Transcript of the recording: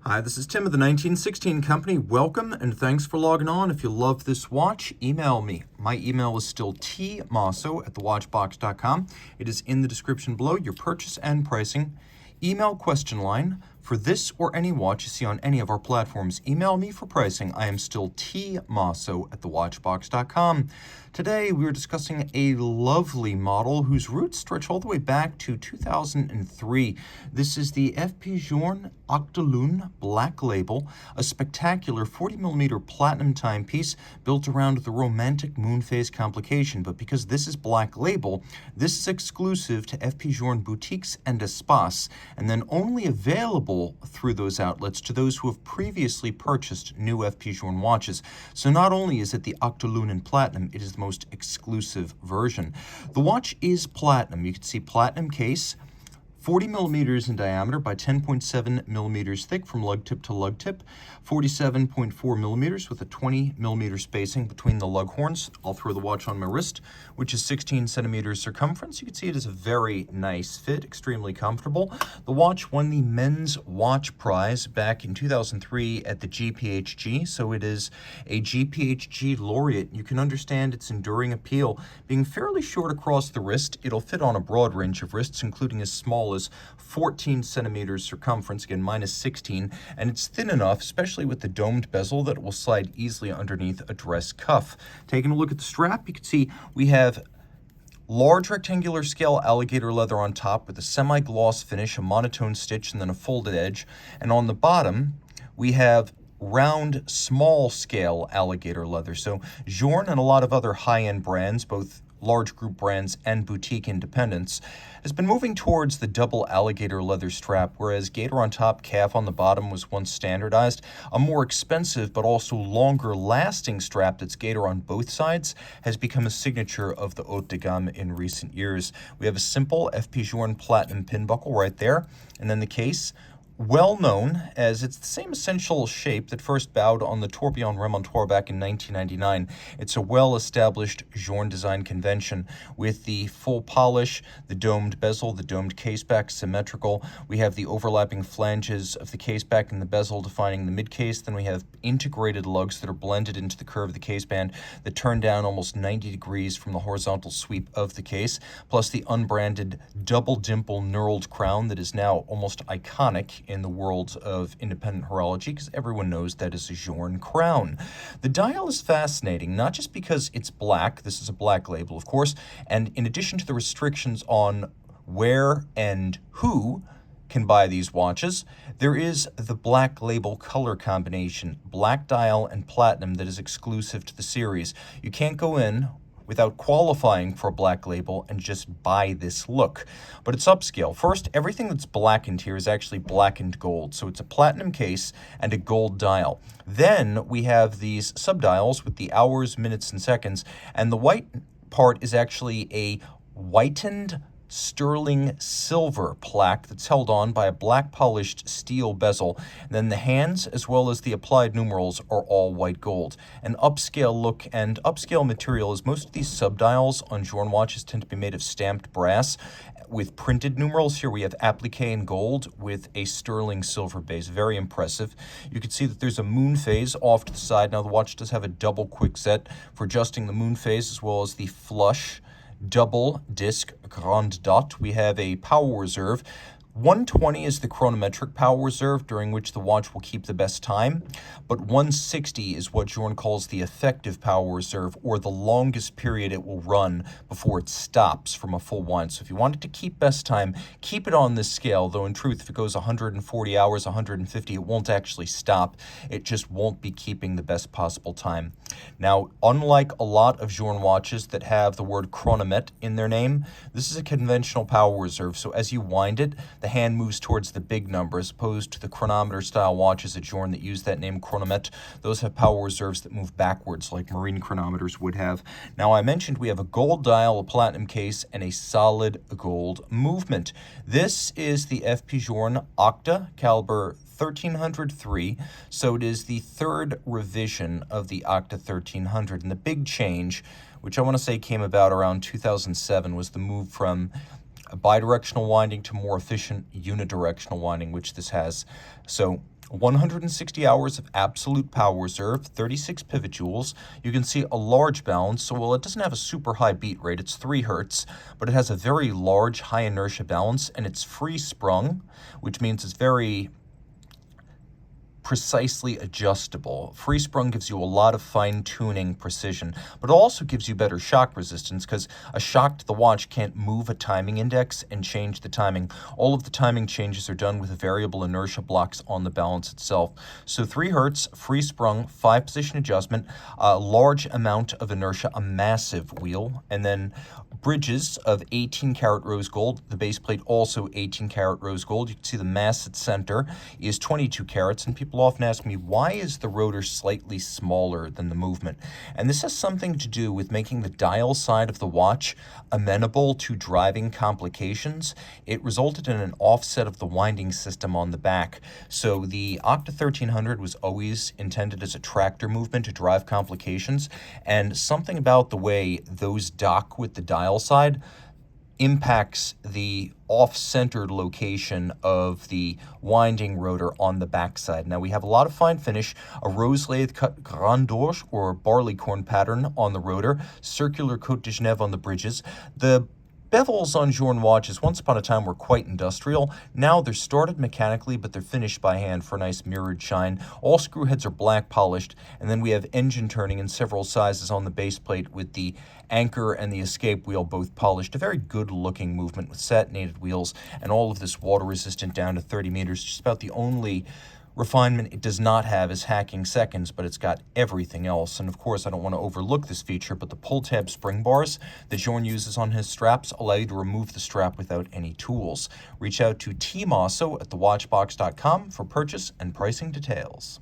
Hi, this is Tim of the 1916 Company. Welcome and thanks for logging on. If you love this watch, email me. My email is still tmosso@thewatchbox.com. It is in the description below, your purchase and pricing. Email question line for this or any watch you see on any of our platforms. Email me for pricing. I am still tmosso@thewatchbox.com. Today we are discussing a lovely model whose roots stretch all the way back to 2003. This is the FP Journe Octa Lune Black Label, a spectacular 40mm platinum timepiece built around the romantic Moonphase complication. But because this is Black Label, this is exclusive to FP Journe boutiques and espaces, and then only available through those outlets to those who have previously purchased new FP Journe watches. So not only is it the Octa Lune in platinum, it is the most exclusive version. The watch is platinum. You can see platinum case, 40 millimeters in diameter by 10.7 millimeters thick from lug tip to lug tip, 47.4 millimeters with a 20 millimeter spacing between the lug horns. I'll throw the watch on my wrist, which is 16 centimeters circumference. You can see it is a very nice fit, extremely comfortable. The watch won the Men's Watch Prize back in 2003 at the GPHG, so it is a GPHG laureate. You can understand its enduring appeal. Being fairly short across the wrist, it'll fit on a broad range of wrists, including as small as 14 centimeters circumference, again minus 16, and it's thin enough, especially with the domed bezel, that it will slide easily underneath a dress cuff. Taking a look at the strap, you can see we have large rectangular scale alligator leather on top with a semi-gloss finish, a monotone stitch, and then a folded edge, and on the bottom we have round, small scale alligator leather. So Journe and a lot of other high-end brands, both large group brands and boutique independents, has been moving towards the double alligator leather strap, whereas gator on top, calf on the bottom was once standardized. A more expensive but also longer lasting strap that's gator on both sides has become a signature of the haute de gamme in recent years. We have a simple FP Journe platinum pin buckle right there, and then the case, well known as it's the same essential shape that first bowed on the tourbillon remontoir back in 1999. It's a well-established Journe design convention with the full polish, the domed bezel, the domed caseback symmetrical. We have the overlapping flanges of the caseback and the bezel defining the mid-case. Then we have integrated lugs that are blended into the curve of the caseband that turn down almost 90 degrees from the horizontal sweep of the case, plus the unbranded double dimple knurled crown that is now almost iconic in the world of independent horology, because everyone knows that is a Journe crown. The dial is fascinating, not just because it's black, this is a black label, of course, and in addition to the restrictions on where and who can buy these watches, there is the black label color combination, black dial and platinum, that is exclusive to the series. You can't go in without qualifying for a black label and just buy this look. But it's upscale. First, everything that's blackened here is actually blackened gold. So it's a platinum case and a gold dial. Then we have these subdials with the hours, minutes, and seconds. And the white part is actually a whitened sterling silver plaque that's held on by a black polished steel bezel. And then the hands, as well as the applied numerals, are all white gold. An upscale look and upscale material, as most of these subdials on Journe watches tend to be made of stamped brass with printed numerals. Here we have applique in gold with a sterling silver base. Very impressive. You can see that there's a Moonphase off to the side. Now the watch does have a double quickset for adjusting the Moonphase, as well as the flush double disc grand dot. We have a power reserve. 120 is the chronometric power reserve, during which the watch will keep the best time, but 160 is what Journe calls the effective power reserve, or the longest period it will run before it stops from a full wind. So if you want it to keep best time, keep it on this scale, though in truth, if it goes 140 hours, 150, it won't actually stop. It just won't be keeping the best possible time. Now, unlike a lot of Journe watches that have the word chronomet in their name, this is a conventional power reserve, so as you wind it, the hand moves towards the big number, as opposed to the chronometer style watches at Journe that use that name chronomet. Those have power reserves that move backwards like marine chronometers would have. Now, I mentioned we have a gold dial, a platinum case, and a solid gold movement. This is the FP Journe Octa caliber 1303, so it is the third revision of the Octa 1300, and the big change, which I want to say came about around 2007, was the move from bidirectional winding to more efficient unidirectional winding, which this has. So 160 hours of absolute power reserve, 36 pivot joules. You can see a large balance. So while it doesn't have a super high beat rate, it's 3 hertz, but it has a very large high inertia balance, and it's free sprung, which means it's very precisely adjustable. Free sprung gives you a lot of fine-tuning precision, but it also gives you better shock resistance because a shock to the watch can't move a timing index and change the timing. All of the timing changes are done with variable inertia blocks on the balance itself. So 3 hertz, free sprung, 5-position adjustment, a large amount of inertia, a massive wheel, and then bridges of 18 karat rose gold. The base plate also 18 karat rose gold. You can see the mass at center is 22 carats, and people often ask me, why is the rotor slightly smaller than the movement? And this has something to do with making the dial side of the watch amenable to driving complications. It resulted in an offset of the winding system on the back. So the Octa 1300 was always intended as a tractor movement to drive complications, and something about the way those dock with the dial side impacts the off-centered location of the winding rotor on the backside. Now we have a lot of fine finish, a rose lathe cut Grand Dorche or barleycorn pattern on the rotor, circular Côte de Genève on the bridges. The bevels on Journe watches once upon a time were quite industrial. Now they're started mechanically, but they're finished by hand for a nice mirrored shine. All screw heads are black polished, and then we have engine turning in several sizes on the base plate with the anchor and the escape wheel both polished. A very good looking movement with satinated wheels, and all of this water resistant down to 30 meters. Just about the only refinement it does not have is hacking seconds, but it's got everything else. And of course, I don't want to overlook this feature, but the pull tab spring bars that Journe uses on his straps allow you to remove the strap without any tools. Reach out to Team Mosso at thewatchbox.com for purchase and pricing details.